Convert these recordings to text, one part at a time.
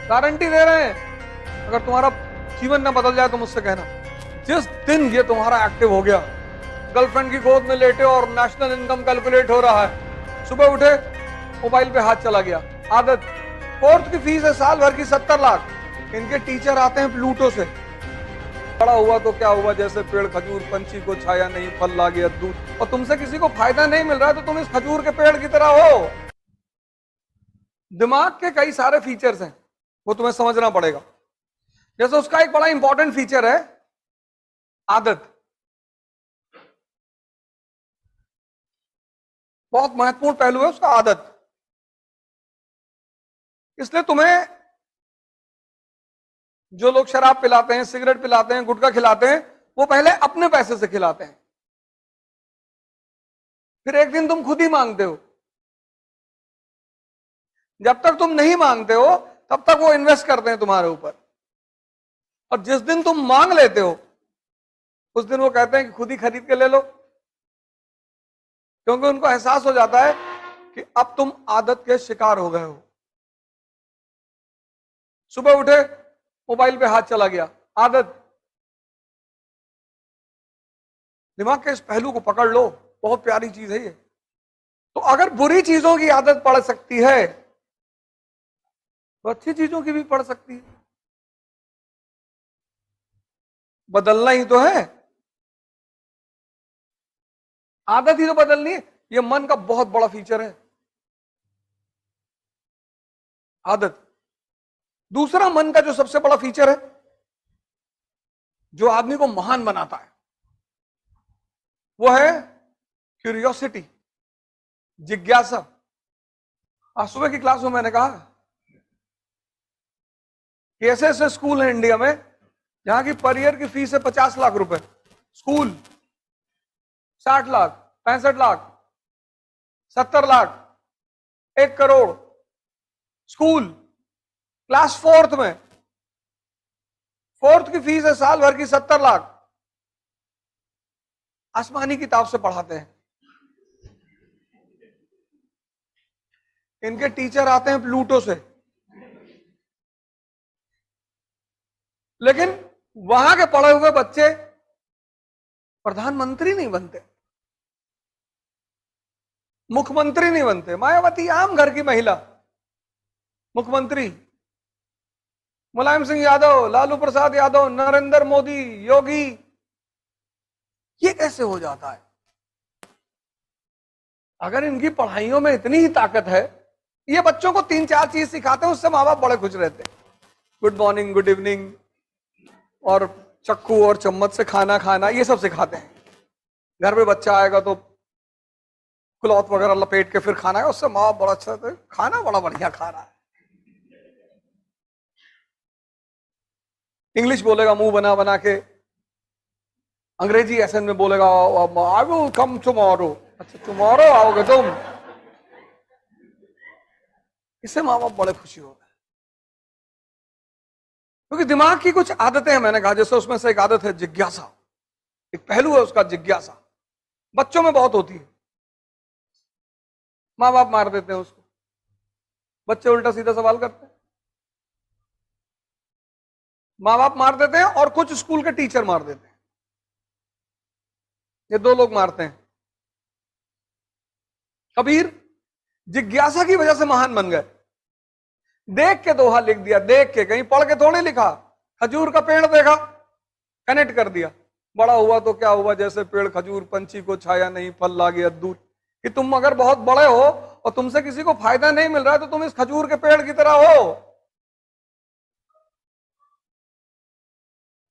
Guarantee दे रहे हैं। अगर तुम्हारा जीवन न बदल जाए तो मुझसे कहना। जिस दिन ये तुम्हारा एक्टिव हो गया, गर्लफ्रेंड की गोद में लेटे और नेशनल इनकम कैलकुलेट हो रहा है, सुबह उठे मोबाइल पे हाथ चला गया, आदत। फोर्थ की फीस है साल भर की 70 लाख। इनके टीचर आते हैं प्लूटो से। बड़ा हुआ तो क्या हुआ, जैसे पेड़ खजूर, पंछी को छाया नहीं, फल ला गया दूध। और तुमसे किसी को फायदा नहीं मिल रहा है तो तुम इस खजूर के पेड़ की तरह हो। दिमाग के कई सारे फीचर्स हैं, वो तुम्हें समझना पड़ेगा। जैसे उसका एक बड़ा इंपॉर्टेंट फीचर है आदत। बहुत महत्वपूर्ण पहलू है उसका आदत। इसलिए तुम्हें जो लोग शराब पिलाते हैं, सिगरेट पिलाते हैं, गुटखा खिलाते हैं, वो पहले अपने पैसे से खिलाते हैं, फिर एक दिन तुम खुद ही मांगते हो। जब तक तुम नहीं मांगते हो तब तक वो इन्वेस्ट करते हैं तुम्हारे ऊपर। और जिस दिन तुम मांग लेते हो उस दिन वो कहते हैं कि खुद ही खरीद के ले लो, क्योंकि उनको एहसास हो जाता है कि अब तुम आदत के शिकार हो गए हो। सुबह उठे मोबाइल पे हाथ चला गया, आदत। दिमाग के इस पहलू को पकड़ लो, बहुत प्यारी चीज है ये। तो अगर बुरी चीजों की आदत पड़ सकती है तो अच्छी चीजों की भी पड़ सकती है। बदलना ही तो है, आदत ही तो बदलनी है। ये मन का बहुत बड़ा फीचर है, आदत। दूसरा मन का जो सबसे बड़ा फीचर है, जो आदमी को महान बनाता है, वो है क्यूरियोसिटी, जिज्ञासा। आज सुबह की क्लास में मैंने कहा कि ऐसे ऐसे स्कूल हैं इंडिया में जहां की पर ईयर की फीस है 50 लाख रुपए। School 60 lakh, 65 lakh, 70 lakh, 1 crore. School class fourth में, फोर्थ की फीस है साल भर की 70 लाख। आसमानी किताब से पढ़ाते हैं। इनके टीचर आते हैं प्लूटो से। लेकिन वहां के पढ़े हुए बच्चे प्रधानमंत्री नहीं बनते, मुख्यमंत्री नहीं बनते। मायावती आम घर की महिला मुख्यमंत्री, मुलायम सिंह यादव, लालू प्रसाद यादव, नरेंद्र मोदी, योगी। ये कैसे हो जाता है? अगर इनकी पढ़ाइयों में इतनी ही ताकत है, ये बच्चों को 3-4 चीज सिखाते हैं, उससे माँ बाप बड़े खुश रहते हैं। गुड मॉर्निंग, गुड इवनिंग, और चक्कू और चम्मच से खाना खाना, ये सब सिखाते हैं। घर में बच्चा आएगा तो क्लॉथ वगैरह लपेट के फिर खाना है, उससे माँ बाप बड़ा अच्छा है, खाना बड़ा बढ़िया खा रहा है। इंग्लिश बोलेगा मुंह बना बना के, अंग्रेजी एसेंट में बोलेगा आई विल कम टुमारो। अच्छा टुमारो आओगे तुम? इससे माँ बाप बड़े खुशी हो गए, क्योंकि दिमाग की कुछ आदतें हैं। मैंने कहा जैसे उसमें से एक आदत है जिज्ञासा, एक पहलू है उसका जिज्ञासा। बच्चों में बहुत होती है, माँ बाप मार देते हैं उसको, बच्चे उल्टा सीधा सवाल करते हैं। माँ बाप मार देते हैं और कुछ स्कूल के टीचर मार देते हैं। ये 2 लोग मारते हैं। कबीर जिज्ञासा की वजह से महान बन गए। देख के दोहा लिख दिया, देख के, कहीं पढ़ के थोड़ी लिखा। खजूर का पेड़ देखा, कनेक्ट कर दिया। बड़ा हुआ तो क्या हुआ, जैसे पेड़ खजूर, पंछी को छाया नहीं, फल ला गया दूध। कि तुम अगर बहुत बड़े हो और तुमसे किसी को फायदा नहीं मिल रहा है तो तुम इस खजूर के पेड़ की तरह हो।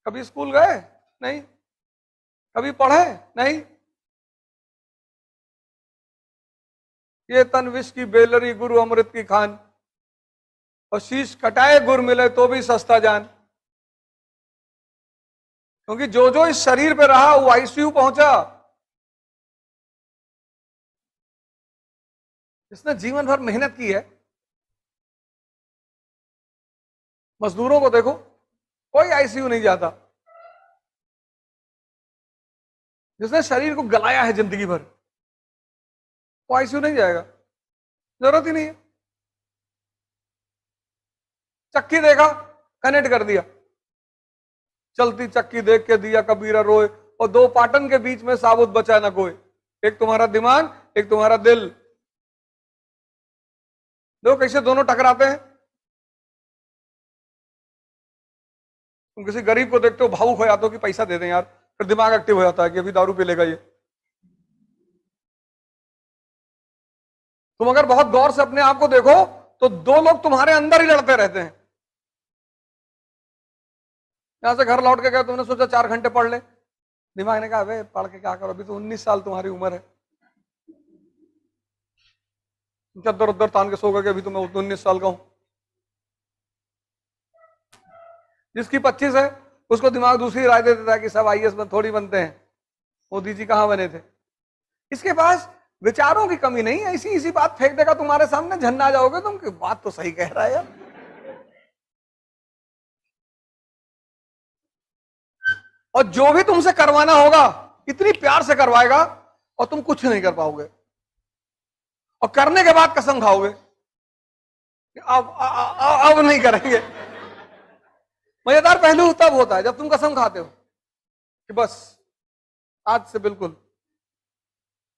कभी स्कूल गए? नहीं। कभी पढ़े? नहीं। ये तन विष की बेलरी, गुरु अमृत की खान, और शीश कटाए गुर मिले तो भी सस्ता जान। क्योंकि जो जो इस शरीर पे रहा वो आईसीयू पहुंचा। इसने जीवन भर मेहनत की है। मजदूरों को देखो, कोई आईसीयू नहीं जाता। जिसने शरीर को गलाया है जिंदगी भर, वो आईसीयू नहीं जाएगा, जरूरत ही नहीं है। चक्की देखा, कनेक्ट कर दिया, चलती चक्की देख के दिया कबीरा रोए, और दो पाटन के बीच में साबुत बचा ना कोई, एक तुम्हारा दिमाग, एक तुम्हारा दिल। देखो कैसे दोनों टकराते हैं। तुम किसी गरीब को देखते हो, भावुक हो जाते हो कि पैसा दे दें यार, फिर दिमाग एक्टिव हो जाता है कि अभी दारू पी लेगा ये। तुम अगर बहुत गौर से अपने आप को देखो तो दो लोग तुम्हारे अंदर ही लड़ते रहते हैं। यहां से घर लौट के गए, तुमने सोचा 4 घंटे पढ़ ले, दिमाग ने कहा अबे पढ़ के क्या करो, अभी तो 19 साल तुम्हारी उम्र है। चद्दर उद्दर तान के सो गए, अभी तो मैं 19 साल का हूं। जिसकी 25 है उसको दिमाग दूसरी राय दे देता है कि सब आईएएस में थोड़ी बनते हैं, मोदी जी कहां बने थे। इसके पास विचारों की कमी नहीं है, इसी बात फेंक देगा तुम्हारे सामने, झन्ना जाओगे तुम कि बात तो सही कह रहा है यार। और जो भी तुमसे करवाना होगा इतनी प्यार से करवाएगा और तुम कुछ नहीं कर पाओगे, और करने के बाद कसम खाओगे अब नहीं करेंगे। मजेदार पहलू तब होता है जब तुम कसम खाते हो कि बस आज से बिल्कुल,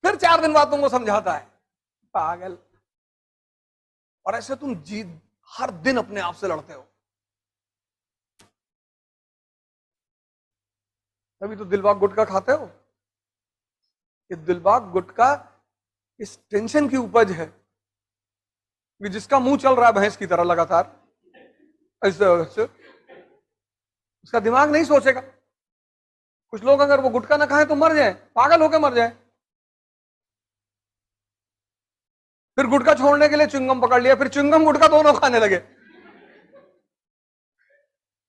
फिर 4 दिन बाद तुमको समझाता है पागल। और ऐसे तुम जीत हर दिन अपने आप से लड़ते हो। तभी तो दिलबाग गुटखा खाते हो। ये दिलबाग गुटखा इस टेंशन की उपज है कि जिसका मुंह चल रहा है भैंस की तरह लगातार, ऐसे उसका दिमाग नहीं सोचेगा। कुछ लोग अगर वो गुटखा ना खाएं तो मर जाए, पागल होकर मर जाए। फिर गुटखा छोड़ने के लिए च्युइंगम पकड़ लिया, फिर च्युइंगम गुटखा दोनों खाने लगे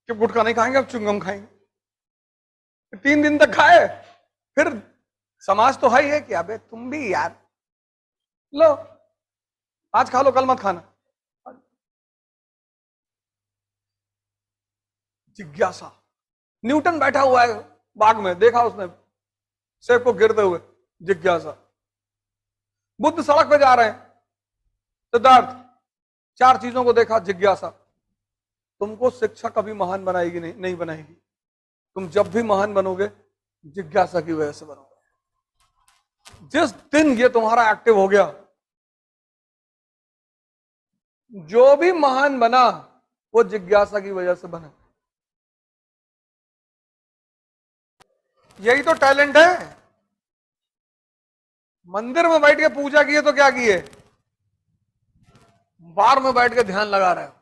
कि गुटखा नहीं खाएंगे अब च्युइंगम खाएंगे। 3 दिन तक खाए, फिर समाज तो है ही है कि अबे तुम भी यार लो आज खा लो कल मत खाना। जिज्ञासा। न्यूटन बैठा हुआ है बाग में, देखा उसने सेब को गिरते हुए, जिज्ञासा। बुद्ध सड़क पे जा रहे हैं, सिद्धार्थ 4 चीजों को देखा, जिज्ञासा। तुमको शिक्षा कभी महान बनाएगी नहीं बनाएगी। तुम जब भी महान बनोगे जिज्ञासा की वजह से बनोगे। जिस दिन ये तुम्हारा एक्टिव हो गया, जो भी महान बना वो जिज्ञासा की वजह से बना। यही तो टैलेंट है। मंदिर में बैठ के पूजा किए तो क्या किए, बार में बैठ के ध्यान लगा रहे हो।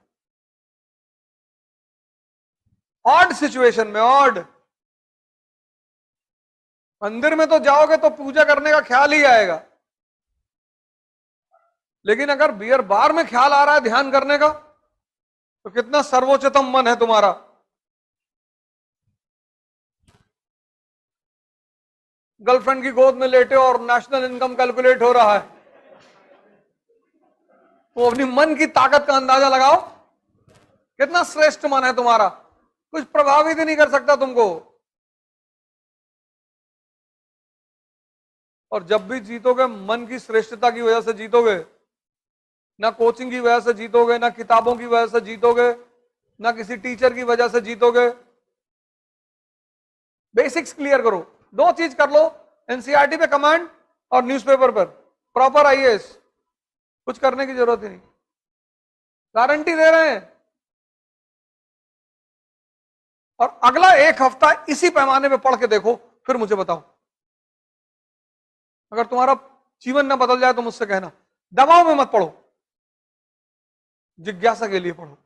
ऑड सिचुएशन में, ऑड। मंदिर में तो जाओगे तो पूजा करने का ख्याल ही आएगा, लेकिन अगर बियर बार में ख्याल आ रहा है ध्यान करने का तो कितना सर्वोच्चतम मन है तुम्हारा। गर्लफ्रेंड की गोद में लेटे और नेशनल इनकम कैलकुलेट हो रहा है, तो अपनी मन की ताकत का अंदाजा लगाओ, कितना श्रेष्ठ मन है तुम्हारा। कुछ प्रभावित ही नहीं कर सकता तुमको। और जब भी जीतोगे मन की श्रेष्ठता की वजह से जीतोगे, ना कोचिंग की वजह से जीतोगे, ना किताबों की वजह से जीतोगे, ना किसी टीचर की वजह से जीतोगे। बेसिक्स क्लियर करो, 2 चीज कर लो, एनसीईआरटी पे कमांड और न्यूज़पेपर पर प्रॉपर आईएएस। कुछ करने की जरूरत ही नहीं, गारंटी दे रहे हैं। और अगला 1 हफ्ता इसी पैमाने पे पढ़ के देखो, फिर मुझे बताओ। अगर तुम्हारा जीवन ना बदल जाए तो मुझसे कहना। दबाव में मत पढ़ो, जिज्ञासा के लिए पढ़ो।